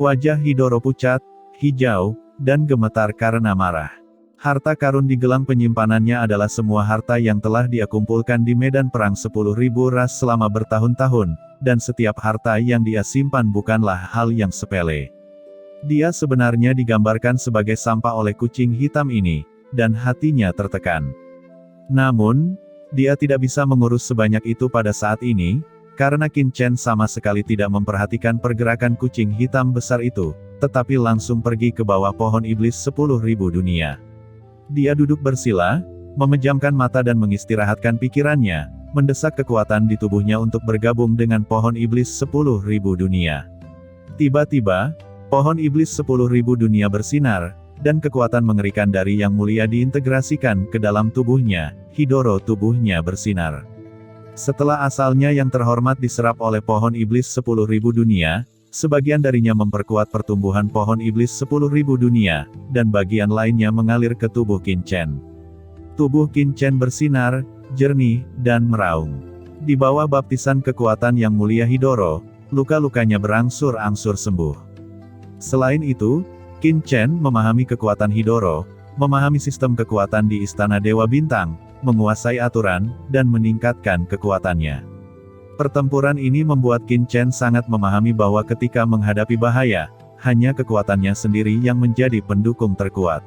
Wajah Hidoro pucat, hijau, dan gemetar karena marah. Harta karun di gelang penyimpanannya adalah semua harta yang telah dia kumpulkan di medan perang 10.000 ras selama bertahun-tahun, dan setiap harta yang dia simpan bukanlah hal yang sepele. Dia sebenarnya digambarkan sebagai sampah oleh kucing hitam ini, dan hatinya tertekan. Namun, dia tidak bisa mengurus sebanyak itu pada saat ini, karena Qin Chen sama sekali tidak memperhatikan pergerakan kucing hitam besar itu, tetapi langsung pergi ke bawah pohon iblis 10.000 dunia. Dia duduk bersila, memejamkan mata dan mengistirahatkan pikirannya, mendesak kekuatan di tubuhnya untuk bergabung dengan pohon iblis 10.000 dunia. Tiba-tiba, pohon iblis 10.000 dunia bersinar, dan kekuatan mengerikan dari Yang Mulia diintegrasikan ke dalam tubuhnya. Hidoro tubuhnya bersinar. Setelah asalnya yang terhormat diserap oleh pohon iblis 10.000 dunia, sebagian darinya memperkuat pertumbuhan pohon iblis 10.000 dunia, dan bagian lainnya mengalir ke tubuh Qin Chen. Tubuh Qin Chen bersinar, jernih, dan meraung. Di bawah baptisan kekuatan Yang Mulia Hidoro, luka-lukanya berangsur-angsur sembuh. Selain itu, Qin Chen memahami kekuatan Hidoro, memahami sistem kekuatan di Istana Dewa Bintang, menguasai aturan, dan meningkatkan kekuatannya. Pertempuran ini membuat Qin Chen sangat memahami bahwa ketika menghadapi bahaya, hanya kekuatannya sendiri yang menjadi pendukung terkuat.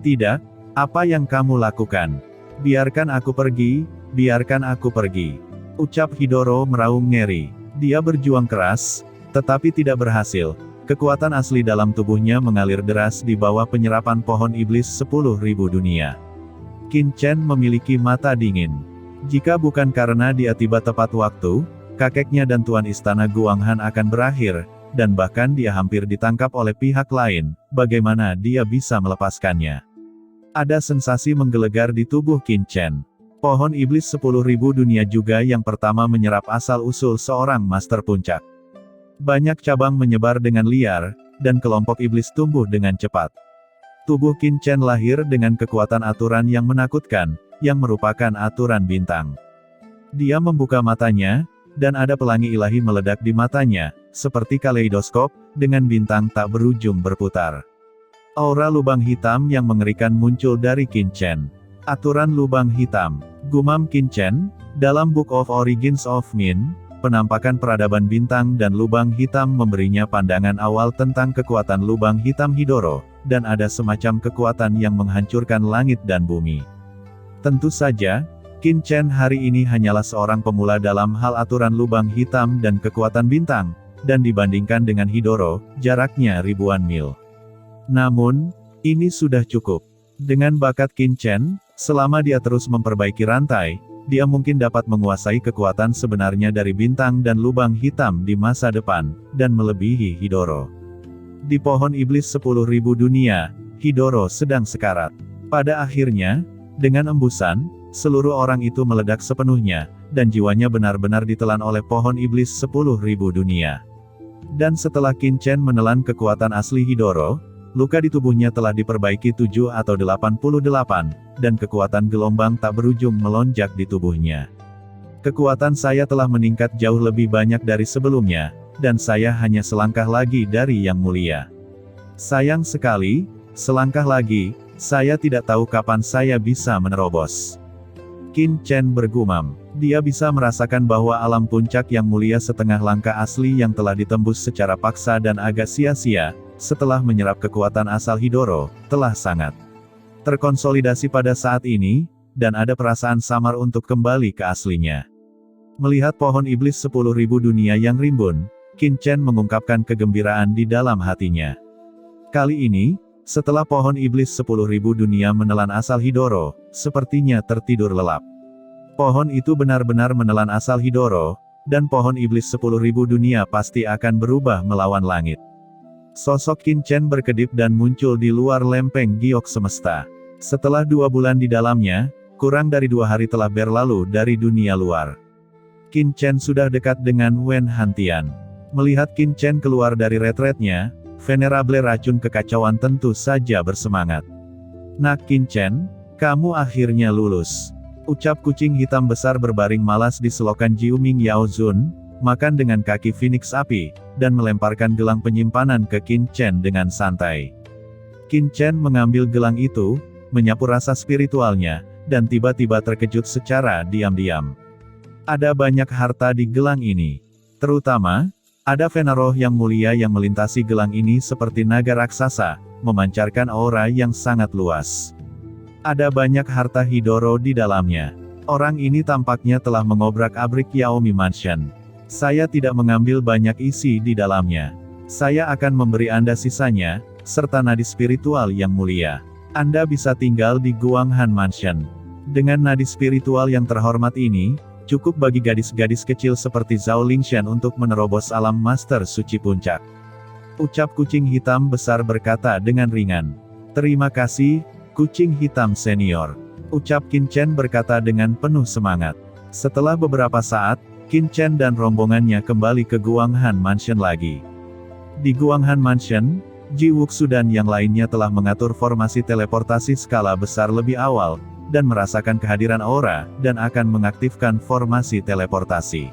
Tidak, apa yang kamu lakukan? Biarkan aku pergi, biarkan aku pergi. Ucap Hidoro meraung ngeri. Dia berjuang keras, tetapi tidak berhasil. Kekuatan asli dalam tubuhnya mengalir deras di bawah penyerapan pohon iblis 10.000 dunia. Qin Chen memiliki mata dingin. Jika bukan karena dia tiba tepat waktu, kakeknya dan Tuan Istana Guanghan akan berakhir, dan bahkan dia hampir ditangkap oleh pihak lain, bagaimana dia bisa melepaskannya? Ada sensasi menggelegar di tubuh Qin Chen. Pohon iblis 10.000 dunia juga yang pertama menyerap asal-usul seorang master puncak. Banyak cabang menyebar dengan liar, dan kelompok iblis tumbuh dengan cepat. Tubuh Qin Chen lahir dengan kekuatan aturan yang menakutkan, yang merupakan aturan bintang. Dia membuka matanya, dan ada pelangi ilahi meledak di matanya, seperti kaleidoskop, dengan bintang tak berujung berputar. Aura lubang hitam yang mengerikan muncul dari Qin Chen. Aturan lubang hitam, gumam Qin Chen, dalam Book of Origins of Min, penampakan peradaban bintang dan lubang hitam memberinya pandangan awal tentang kekuatan lubang hitam Hidoro, dan ada semacam kekuatan yang menghancurkan langit dan bumi. Tentu saja, Qin Chen hari ini hanyalah seorang pemula dalam hal aturan lubang hitam dan kekuatan bintang, dan dibandingkan dengan Hidoro, jaraknya ribuan mil. Namun, ini sudah cukup. Dengan bakat Qin Chen, selama dia terus memperbaiki rantai, dia mungkin dapat menguasai kekuatan sebenarnya dari bintang dan lubang hitam di masa depan, dan melebihi Hidoro. Di pohon iblis 10.000 dunia, Hidoro sedang sekarat. Pada akhirnya, dengan embusan, seluruh orang itu meledak sepenuhnya, dan jiwanya benar-benar ditelan oleh pohon iblis 10.000 dunia. Dan setelah Qin Chen menelan kekuatan asli Hidoro, luka di tubuhnya telah diperbaiki 7 atau 88, dan kekuatan gelombang tak berujung melonjak di tubuhnya. Kekuatan saya telah meningkat jauh lebih banyak dari sebelumnya, dan saya hanya selangkah lagi dari Yang Mulia. Sayang sekali, selangkah lagi, saya tidak tahu kapan saya bisa menerobos. Qin Chen bergumam. Dia bisa merasakan bahwa alam puncak Yang Mulia setengah langkah asli yang telah ditembus secara paksa dan agak sia-sia, setelah menyerap kekuatan asal Hidoro, telah sangat terkonsolidasi pada saat ini, dan ada perasaan samar untuk kembali ke aslinya. Melihat pohon iblis 10.000 dunia yang rimbun, Qin Chen mengungkapkan kegembiraan di dalam hatinya. Kali ini, setelah pohon iblis 10.000 dunia menelan asal Hidoro, sepertinya tertidur lelap. Pohon itu benar-benar menelan asal Hidoro, dan pohon iblis 10.000 dunia pasti akan berubah melawan langit. Sosok Qin Chen berkedip dan muncul di luar lempeng giok semesta. Setelah 2 bulan di dalamnya, kurang dari 2 hari telah berlalu dari dunia luar. Qin Chen sudah dekat dengan Wen Hantian. Melihat Qin Chen keluar dari retretnya, Venerable racun kekacauan tentu saja bersemangat. Nak Qin Chen, kamu akhirnya lulus. Ucap kucing hitam besar berbaring malas di selokan Jiuming Yao Zun, makan dengan kaki Phoenix api, dan melemparkan gelang penyimpanan ke Qin Chen dengan santai. Qin Chen mengambil gelang itu, menyapu rasa spiritualnya, dan tiba-tiba terkejut secara diam-diam. Ada banyak harta di gelang ini. Terutama, ada vena roh yang mulia yang melintasi gelang ini seperti naga raksasa, memancarkan aura yang sangat luas. Ada banyak harta Hidoro di dalamnya. Orang ini tampaknya telah mengobrak-abrik Yaomi Mansion. Saya tidak mengambil banyak isi di dalamnya. Saya akan memberi Anda sisanya, serta nadi spiritual yang mulia. Anda bisa tinggal di Guanghan Mansion. Dengan nadi spiritual yang terhormat ini, cukup bagi gadis-gadis kecil seperti Zhao Lingshan untuk menerobos alam Master Suci Puncak. Ucap kucing hitam besar berkata dengan ringan. Terima kasih, kucing hitam senior. Ucap Qin Chen berkata dengan penuh semangat. Setelah beberapa saat, Qin Chen dan rombongannya kembali ke Guanghan Mansion lagi. Di Guanghan Mansion, Ji Wuxu dan yang lainnya telah mengatur formasi teleportasi skala besar lebih awal, dan merasakan kehadiran aura, dan akan mengaktifkan formasi teleportasi.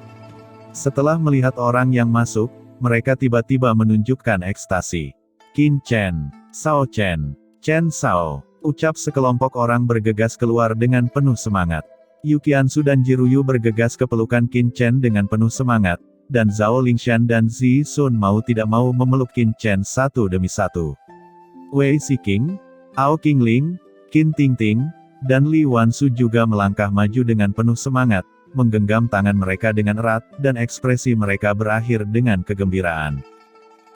Setelah melihat orang yang masuk, mereka tiba-tiba menunjukkan ekstasi. Qin Chen, Sao Chen, Chen Sao, ucap sekelompok orang bergegas keluar dengan penuh semangat. Yuqiansu dan Jiruyu bergegas ke pelukan Qin Chen dengan penuh semangat, dan Zhao Lingshan dan Zi Sun mau tidak mau memeluk Qin Chen satu demi satu. Wei Siqing, Ao Qingling, Qin Tingting, dan Li Wansu juga melangkah maju dengan penuh semangat, menggenggam tangan mereka dengan erat, dan ekspresi mereka berakhir dengan kegembiraan.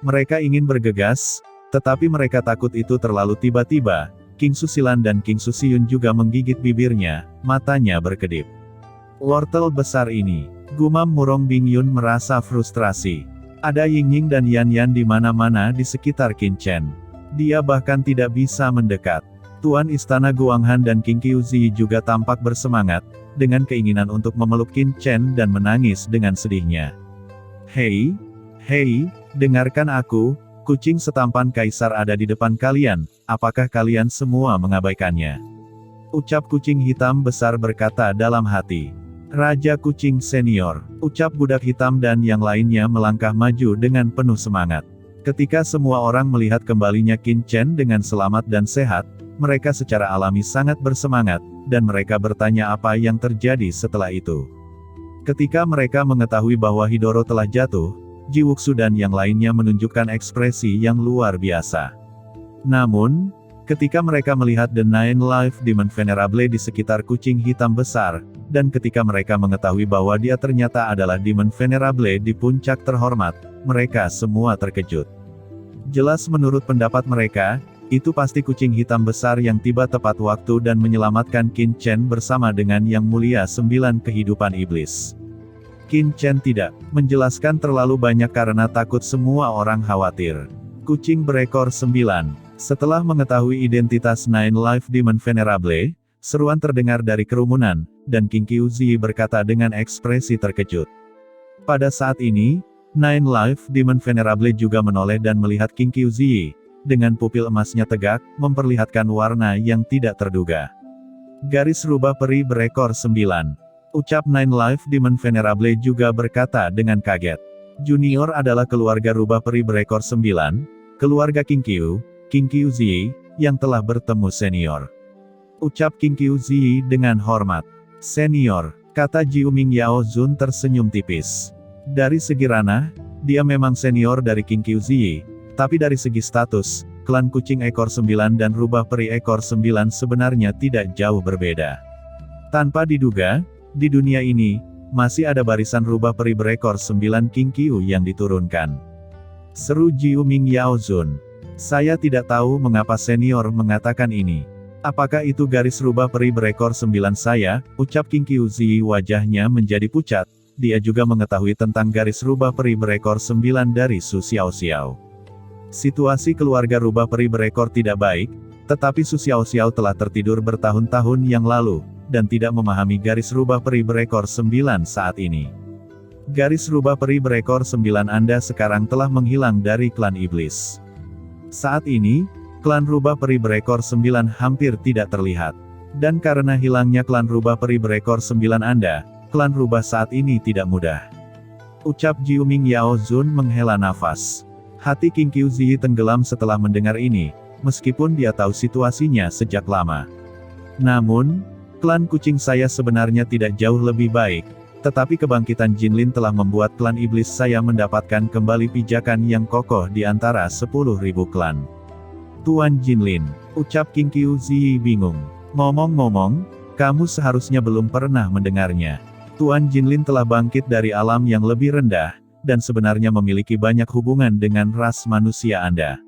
Mereka ingin bergegas, tetapi mereka takut itu terlalu tiba-tiba. King Susilan dan King Susiyun juga menggigit bibirnya, matanya berkedip. Wortel besar ini, gumam Murong Bingyun merasa frustrasi. Ada Yingying dan Yan di mana-mana di sekitar Qin Chen. Dia bahkan tidak bisa mendekat. Tuan Istana Guanghan dan King Qiuzi juga tampak bersemangat, dengan keinginan untuk memeluk Qin Chen dan menangis dengan sedihnya. Hei, dengarkan aku, kucing setampan kaisar ada di depan kalian, apakah kalian semua mengabaikannya? Ucap kucing hitam besar berkata dalam hati. Raja kucing senior, ucap budak hitam dan yang lainnya melangkah maju dengan penuh semangat. Ketika semua orang melihat kembalinya Qin Chen dengan selamat dan sehat, mereka secara alami sangat bersemangat, dan mereka bertanya apa yang terjadi setelah itu. Ketika mereka mengetahui bahwa Hidoro telah jatuh, Ji Wuxu dan yang lainnya menunjukkan ekspresi yang luar biasa. Namun, ketika mereka melihat The Nine Life Demon Venerable di sekitar kucing hitam besar, dan ketika mereka mengetahui bahwa dia ternyata adalah Demon Venerable di puncak terhormat, mereka semua terkejut. Jelas menurut pendapat mereka, itu pasti kucing hitam besar yang tiba tepat waktu dan menyelamatkan Qin Chen bersama dengan yang mulia 9 kehidupan iblis. Qin Chen tidak menjelaskan terlalu banyak karena takut semua orang khawatir. Kucing berekor 9. Setelah mengetahui identitas Nine Life Demon Venerable, seruan terdengar dari kerumunan, dan King Qiuzi berkata dengan ekspresi terkejut. Pada saat ini, Nine Life Demon Venerable juga menoleh dan melihat King Qiuzi, dengan pupil emasnya tegak, memperlihatkan warna yang tidak terduga. Garis rubah peri berekor 9. Ucap Nine Life Demon Venerable juga berkata dengan kaget. Junior adalah keluarga rubah peri berekor 9, keluarga King Qiuzi, yang telah bertemu senior. Ucap King Qiuzi dengan hormat. Senior, kata Jiuming Yao Zun tersenyum tipis. Dari segi ranah, dia memang senior dari King Qiuzi. Tapi dari segi status, klan kucing ekor 9 dan rubah peri ekor 9 sebenarnya tidak jauh berbeda. Tanpa diduga, di dunia ini, masih ada barisan rubah peri berekor 9 King Qiu yang diturunkan. Seru Jiuming Yao Zun. Saya tidak tahu mengapa senior mengatakan ini. Apakah itu garis rubah peri berekor 9 saya, ucap King Qiuzi wajahnya menjadi pucat, dia juga mengetahui tentang garis rubah peri berekor 9 dari Su Xiaoxiao. Situasi keluarga rubah peri berekor tidak baik, tetapi Su Xiaoxiao telah tertidur bertahun-tahun yang lalu, dan tidak memahami garis rubah peri berekor 9 saat ini. Garis rubah peri berekor 9 Anda sekarang telah menghilang dari klan iblis. Saat ini, klan rubah peri berekor 9 hampir tidak terlihat. Dan karena hilangnya klan rubah peri berekor 9 Anda, klan rubah saat ini tidak mudah. Ucap Jiuming Yao Zun menghela nafas. Hati King Qiuzi tenggelam setelah mendengar ini, meskipun dia tahu situasinya sejak lama. Namun, klan kucing saya sebenarnya tidak jauh lebih baik, tetapi kebangkitan Jinlin telah membuat klan iblis saya mendapatkan kembali pijakan yang kokoh di antara 10.000 klan. Tuan Jinlin, ucap King Qiuzi bingung. Ngomong-ngomong, kamu seharusnya belum pernah mendengarnya. Tuan Jinlin telah bangkit dari alam yang lebih rendah, dan sebenarnya memiliki banyak hubungan dengan ras manusia Anda.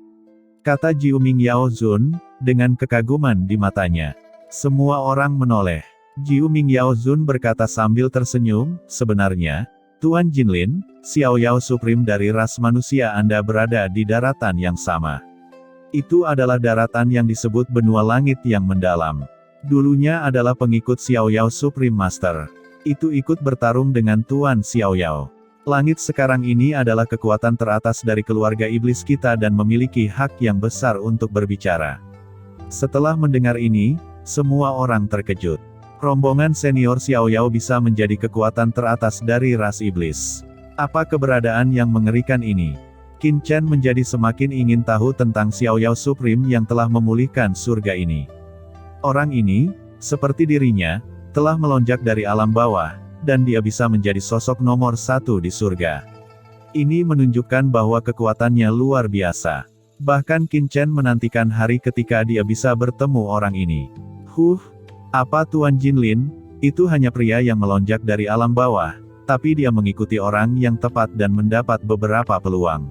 Kata Jiuming Yao Zun, dengan kekaguman di matanya. Semua orang menoleh. Jiuming Yao Zun berkata sambil tersenyum, sebenarnya, Tuan Jinlin, Xiao Yao Supreme dari ras manusia Anda berada di daratan yang sama. Itu adalah daratan yang disebut benua langit yang mendalam. Dulunya adalah pengikut Xiao Yao Supreme Master. Itu ikut bertarung dengan Tuan Xiao Yao. Langit sekarang ini adalah kekuatan teratas dari keluarga iblis kita dan memiliki hak yang besar untuk berbicara. Setelah mendengar ini, semua orang terkejut. Rombongan senior Xiao Yao bisa menjadi kekuatan teratas dari ras iblis. Apa keberadaan yang mengerikan ini? Qin Chen menjadi semakin ingin tahu tentang Xiao Yao Supreme yang telah memulihkan surga ini. Orang ini, seperti dirinya, telah melonjak dari alam bawah, dan dia bisa menjadi sosok nomor 1 di surga. Ini menunjukkan bahwa kekuatannya luar biasa. Bahkan Qin Chen menantikan hari ketika dia bisa bertemu orang ini. Apa Tuan Jinlin, itu hanya pria yang melonjak dari alam bawah, tapi dia mengikuti orang yang tepat dan mendapat beberapa peluang.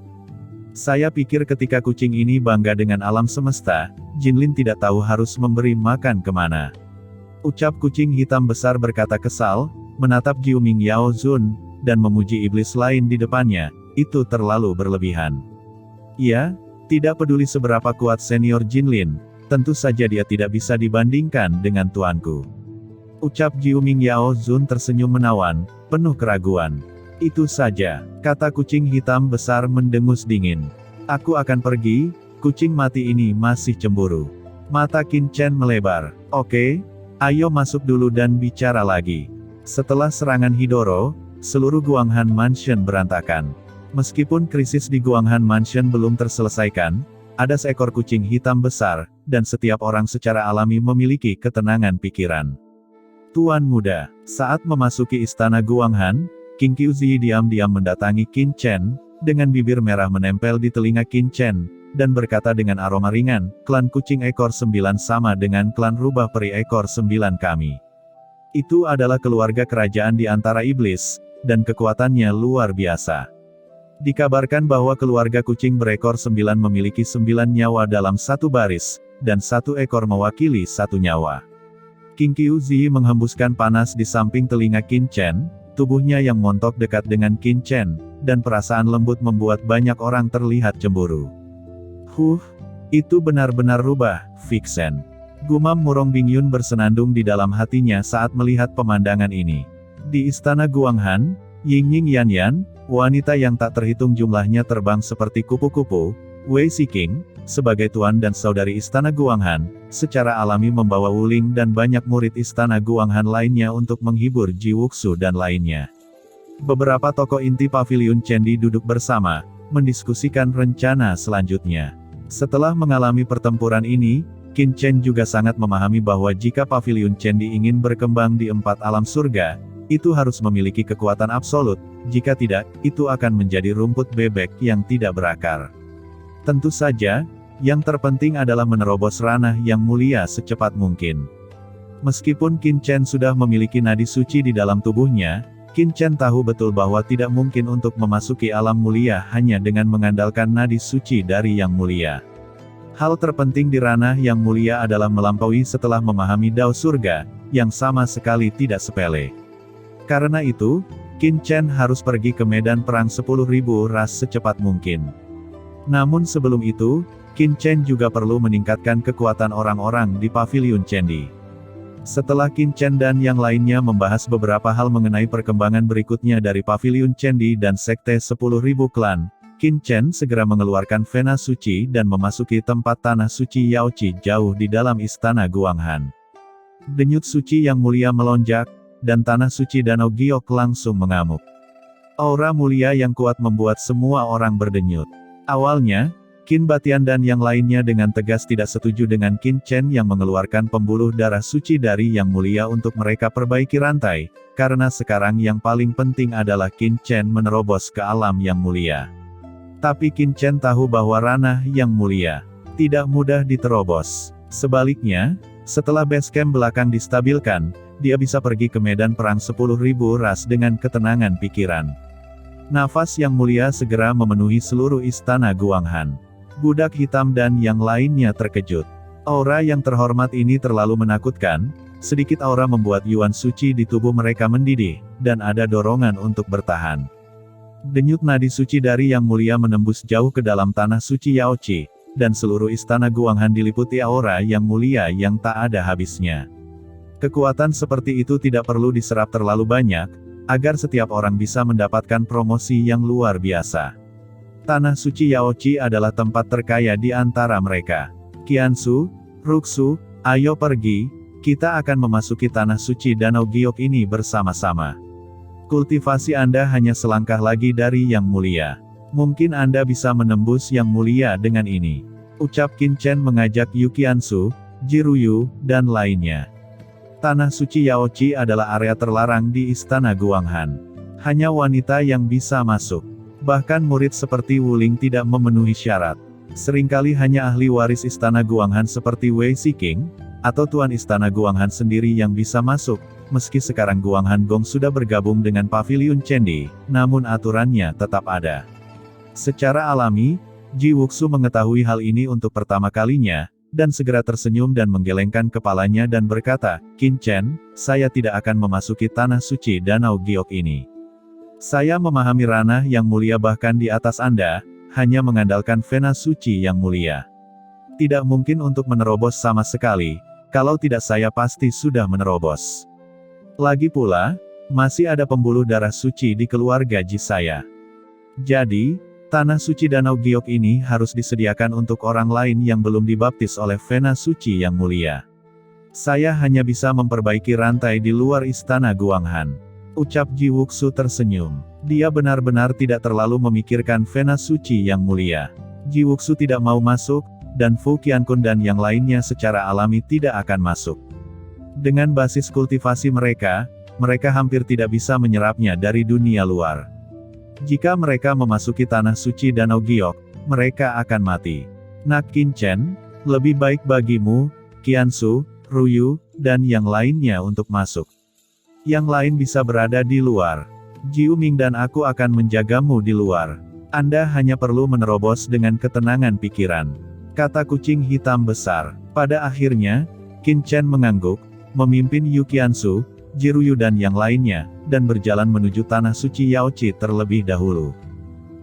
Saya pikir ketika kucing ini bangga dengan alam semesta, Jinlin tidak tahu harus memberi makan kemana. Ucap kucing hitam besar berkata kesal, menatap Jiuming Yao Zun, dan memuji iblis lain di depannya, itu terlalu berlebihan. Ya, tidak peduli seberapa kuat senior Jinlin, tentu saja dia tidak bisa dibandingkan dengan tuanku. Ucap Jiuming Yao Zun tersenyum menawan, penuh keraguan. Itu saja, kata kucing hitam besar mendengus dingin. Aku akan pergi, kucing mati ini masih cemburu. Mata Qin Chen melebar. Oke, ayo masuk dulu dan bicara lagi. Setelah serangan Hidoro, seluruh Guanghan Mansion berantakan. Meskipun krisis di Guanghan Mansion belum terselesaikan, ada seekor kucing hitam besar, dan setiap orang secara alami memiliki ketenangan pikiran. Tuan muda, saat memasuki istana Guanghan, King Qiuzi diam-diam mendatangi Qin Chen, dengan bibir merah menempel di telinga Qin Chen, dan berkata dengan aroma ringan, klan kucing ekor 9 sama dengan klan rubah peri ekor 9 kami. Itu adalah keluarga kerajaan di antara iblis, dan kekuatannya luar biasa. Dikabarkan bahwa keluarga kucing berekor 9 memiliki 9 nyawa dalam satu baris, dan 1 ekor mewakili 1 nyawa. King Qiuzi menghembuskan panas di samping telinga Qin Chen, tubuhnya yang montok dekat dengan Qin Chen, dan perasaan lembut membuat banyak orang terlihat cemburu. Itu benar-benar rubah, Vixen. Gumam Murong Bingyun bersenandung di dalam hatinya saat melihat pemandangan ini. Di istana Guanghan, Yingning Yanyan, wanita yang tak terhitung jumlahnya terbang seperti kupu-kupu, Wei Siqing, sebagai tuan dan saudari istana Guanghan, secara alami membawa Wuling dan banyak murid istana Guanghan lainnya untuk menghibur Ji Wuxu dan lainnya. Beberapa tokoh inti paviliun Chendi duduk bersama, mendiskusikan rencana selanjutnya. Setelah mengalami pertempuran ini, Qin Chen juga sangat memahami bahwa jika paviliun Chendi ingin berkembang di 4 alam surga, itu harus memiliki kekuatan absolut, jika tidak, itu akan menjadi rumput bebek yang tidak berakar. Tentu saja, yang terpenting adalah menerobos ranah yang mulia secepat mungkin. Meskipun Qin Chen sudah memiliki nadi suci di dalam tubuhnya, Qin Chen tahu betul bahwa tidak mungkin untuk memasuki alam mulia hanya dengan mengandalkan nadi suci dari yang mulia. Hal terpenting di ranah yang mulia adalah melampaui setelah memahami Dao surga, yang sama sekali tidak sepele. Karena itu, Qin Chen harus pergi ke medan perang 10.000 ras secepat mungkin. Namun sebelum itu, Qin Chen juga perlu meningkatkan kekuatan orang-orang di paviliun Chendi. Setelah Qin Chen dan yang lainnya membahas beberapa hal mengenai perkembangan berikutnya dari paviliun Chendi dan sekte 10.000 klan, Qin Chen segera mengeluarkan vena suci dan memasuki tempat tanah suci Yaoqi jauh di dalam istana Guanghan. Denyut suci yang mulia melonjak, dan tanah suci Danau Giok langsung mengamuk. Aura mulia yang kuat membuat semua orang berdenyut. Awalnya, Qin Batian dan yang lainnya dengan tegas tidak setuju dengan Qin Chen yang mengeluarkan pembuluh darah suci dari Yang Mulia untuk mereka perbaiki rantai, karena sekarang yang paling penting adalah Qin Chen menerobos ke alam Yang Mulia. Tapi Qin Chen tahu bahwa ranah Yang Mulia tidak mudah diterobos. Sebaliknya, setelah base camp belakang distabilkan, dia bisa pergi ke medan perang 10.000 ras dengan ketenangan pikiran. Nafas Yang Mulia segera memenuhi seluruh istana Guanghan. Budak hitam dan yang lainnya terkejut. Aura yang terhormat ini terlalu menakutkan, sedikit aura membuat Yuan suci di tubuh mereka mendidih, dan ada dorongan untuk bertahan. Denyut nadi suci dari Yang Mulia menembus jauh ke dalam tanah suci Yaoqi, dan seluruh istana Guanghan diliputi aura Yang Mulia yang tak ada habisnya. Kekuatan seperti itu tidak perlu diserap terlalu banyak, agar setiap orang bisa mendapatkan promosi yang luar biasa. Tanah suci Yaoqi adalah tempat terkaya di antara mereka. Qiansu, Ruxu, ayo pergi, kita akan memasuki tanah suci Danau Giok ini bersama-sama. Kultivasi Anda hanya selangkah lagi dari Yang Mulia. Mungkin Anda bisa menembus Yang Mulia dengan ini. Ucap Qin Chen mengajak Yu Qiansu, Jiruyu, dan lainnya. Tanah suci Yaoqi adalah area terlarang di istana Guanghan. Hanya wanita yang bisa masuk. Bahkan murid seperti Wuling tidak memenuhi syarat. Seringkali hanya ahli waris istana Guanghan seperti Wei Siqing, atau Tuan Istana Guanghan sendiri yang bisa masuk, meski sekarang Guanghan Gong sudah bergabung dengan Paviliun Chendi, namun aturannya tetap ada. Secara alami, Ji Wuxu mengetahui hal ini untuk pertama kalinya, dan segera tersenyum dan menggelengkan kepalanya dan berkata, Qin Chen, saya tidak akan memasuki tanah suci Danau Giok ini. Saya memahami ranah Yang Mulia bahkan di atas Anda, hanya mengandalkan vena suci Yang Mulia. Tidak mungkin untuk menerobos sama sekali, kalau tidak saya pasti sudah menerobos. Lagi pula, masih ada pembuluh darah suci di keluarga Ji saya. Jadi, tanah suci Danau Giok ini harus disediakan untuk orang lain yang belum dibaptis oleh vena suci Yang Mulia. Saya hanya bisa memperbaiki rantai di luar istana Guanghan. Ucap Ji Wuxu tersenyum. Dia benar-benar tidak terlalu memikirkan vena suci Yang Mulia. Ji Wuxu tidak mau masuk, dan Fu Qiankun dan yang lainnya secara alami tidak akan masuk. Dengan basis kultivasi mereka hampir tidak bisa menyerapnya dari dunia luar. Jika mereka memasuki tanah suci Danau Giok, mereka akan mati. Nak Qin Chen, lebih baik bagimu, Qiansu, Ruyu, dan yang lainnya untuk masuk. Yang lain bisa berada di luar. Jiu Ming dan aku akan menjagamu di luar. Anda hanya perlu menerobos dengan ketenangan pikiran. Kata kucing hitam besar. Pada akhirnya, Qin Chen mengangguk, memimpin Yu Qiansu, Jiruyu dan yang lainnya, dan berjalan menuju tanah suci Yaoqi terlebih dahulu.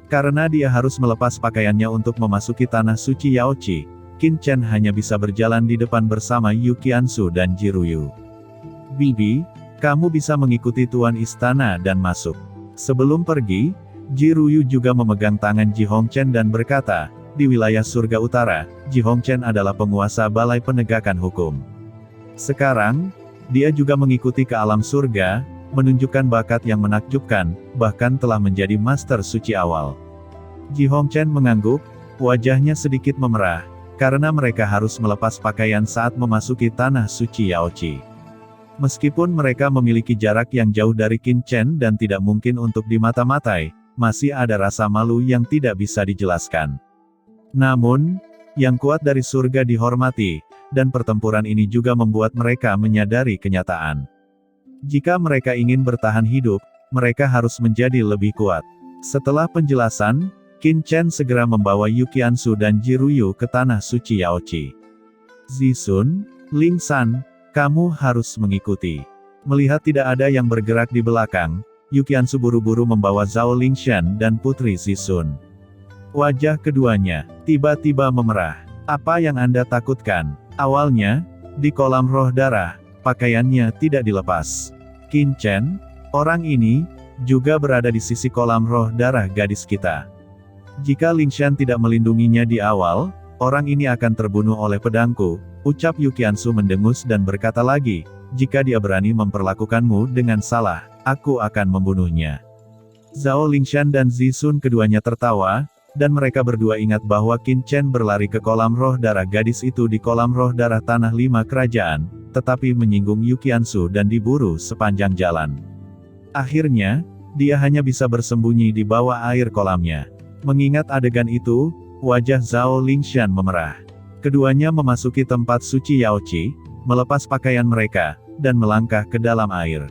Karena dia harus melepas pakaiannya untuk memasuki tanah suci Yaoqi, Qin Chen hanya bisa berjalan di depan bersama Yu Qiansu dan Jiruyu. Bibi, kamu bisa mengikuti Tuan Istana dan masuk. Sebelum pergi, Jiruyu juga memegang tangan Ji Hongchen dan berkata, di wilayah surga utara, Ji Hongchen adalah penguasa balai penegakan hukum. Sekarang, dia juga mengikuti ke alam surga, menunjukkan bakat yang menakjubkan, bahkan telah menjadi master suci awal. Ji Hongchen mengangguk, wajahnya sedikit memerah, karena mereka harus melepas pakaian saat memasuki tanah suci Yaoqi. Meskipun mereka memiliki jarak yang jauh dari Qin Chen dan tidak mungkin untuk dimata-matai, masih ada rasa malu yang tidak bisa dijelaskan. Namun, yang kuat dari surga dihormati, dan pertempuran ini juga membuat mereka menyadari kenyataan. Jika mereka ingin bertahan hidup, mereka harus menjadi lebih kuat. Setelah penjelasan, Qin Chen segera membawa Yu Qiansu dan Jiruyu ke tanah suci Yaoqi. Zisun, Ling San, kamu harus mengikuti. Melihat tidak ada yang bergerak di belakang, Yu Qiansu buru-buru membawa Zhao Lingshan dan Putri Zisun. Wajah keduanya tiba-tiba memerah. Apa yang Anda takutkan? Awalnya, di kolam roh darah, pakaiannya tidak dilepas. Qin Chen, orang ini, juga berada di sisi kolam roh darah gadis kita. Jika Lingshan tidak melindunginya di awal, orang ini akan terbunuh oleh pedangku, ucap Yu Qiansu mendengus dan berkata lagi, jika dia berani memperlakukanmu dengan salah, aku akan membunuhnya. Zhao Lingshan dan Zisun keduanya tertawa, dan mereka berdua ingat bahwa Qin Chen berlari ke kolam roh darah gadis itu di kolam roh darah tanah 5 kerajaan, tetapi menyinggung Yu Qiansu dan diburu sepanjang jalan. Akhirnya, dia hanya bisa bersembunyi di bawah air kolamnya. Mengingat adegan itu, wajah Zhao Lingshan memerah. Keduanya memasuki tempat suci Yaoqi, melepas pakaian mereka, dan melangkah ke dalam air.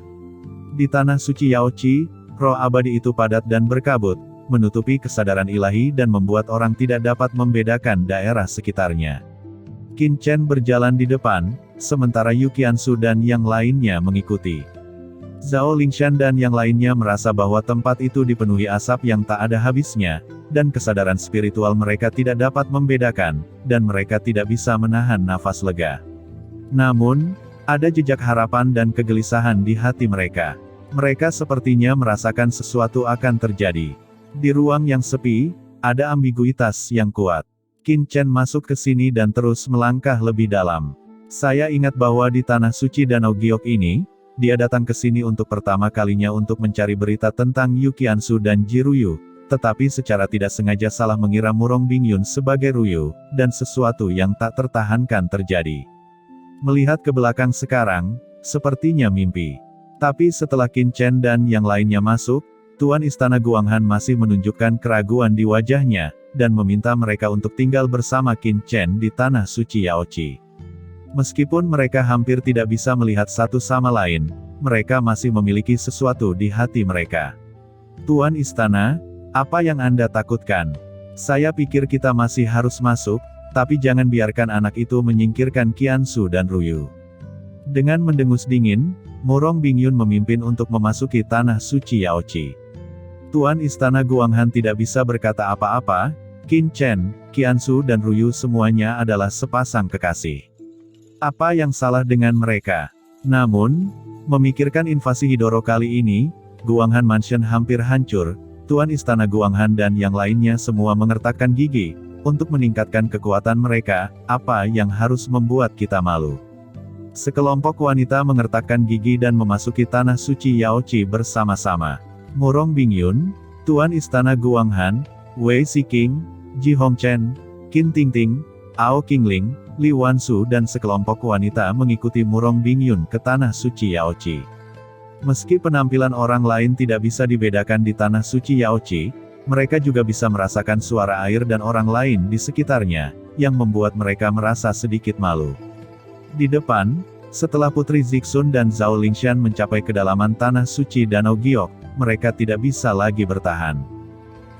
Di tanah suci Yaoqi, roh abadi itu padat dan berkabut, menutupi kesadaran ilahi dan membuat orang tidak dapat membedakan daerah sekitarnya. Qin Chen berjalan di depan, sementara Yu Qiansu dan yang lainnya mengikuti. Zhao Lingshan dan yang lainnya merasa bahwa tempat itu dipenuhi asap yang tak ada habisnya, dan kesadaran spiritual mereka tidak dapat membedakan, dan mereka tidak bisa menahan nafas lega. Namun, ada jejak harapan dan kegelisahan di hati mereka. Mereka sepertinya merasakan sesuatu akan terjadi. Di ruang yang sepi, ada ambiguitas yang kuat. Qin Chen masuk ke sini dan terus melangkah lebih dalam. Saya ingat bahwa di tanah suci Danau Giok ini, dia datang ke sini untuk pertama kalinya untuk mencari berita tentang Yu Qiansu dan Ji Ruyu, tetapi secara tidak sengaja salah mengira Murong Bingyun sebagai Ruyu, dan sesuatu yang tak tertahankan terjadi. Melihat ke belakang sekarang, sepertinya mimpi. Tapi setelah Qin Chen dan yang lainnya masuk, Tuan Istana Guanghan masih menunjukkan keraguan di wajahnya, dan meminta mereka untuk tinggal bersama Qin Chen di tanah suci Yaoqi. Meskipun mereka hampir tidak bisa melihat satu sama lain, mereka masih memiliki sesuatu di hati mereka. Tuan Istana, apa yang Anda takutkan? Saya pikir kita masih harus masuk, tapi jangan biarkan anak itu menyingkirkan Qiansu dan Ruyu. Dengan mendengus dingin, Murong Bingyun memimpin untuk memasuki tanah suci Yaoqi. Tuan Istana Guanghan tidak bisa berkata apa-apa, Qin Chen, Qiansu dan Ruyu semuanya adalah sepasang kekasih. Apa yang salah dengan mereka? Namun, memikirkan invasi Hidoro kali ini, Guanghan Mansion hampir hancur, Tuan Istana Guanghan dan yang lainnya semua mengertakkan gigi, untuk meningkatkan kekuatan mereka, apa yang harus membuat kita malu. Sekelompok wanita mengertakkan gigi dan memasuki tanah suci Yaoqi bersama-sama. Murong Bingyun, Tuan Istana Guanghan, Wei Siqing, Ji Hongchen, Qin Tingting, Ao Qingling, Li Wansu dan sekelompok wanita mengikuti Murong Bingyun ke tanah suci Yaoqi. Meski penampilan orang lain tidak bisa dibedakan di tanah suci Yaoqi, mereka juga bisa merasakan suara air dan orang lain di sekitarnya, yang membuat mereka merasa sedikit malu. Di depan, setelah Putri Zixun dan Zhao Lingshan mencapai kedalaman tanah suci Danau Giok, mereka tidak bisa lagi bertahan.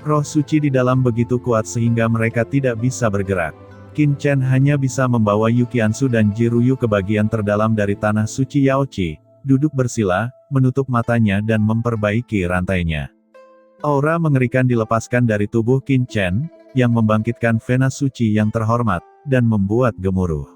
Roh suci di dalam begitu kuat sehingga mereka tidak bisa bergerak. Qin Chen hanya bisa membawa Yu Qiansu dan Ji Ruyu ke bagian terdalam dari tanah suci Yaoqi, duduk bersila, menutup matanya dan memperbaiki rantainya. Aura mengerikan dilepaskan dari tubuh Qin Chen, yang membangkitkan vena suci yang terhormat, dan membuat gemuruh.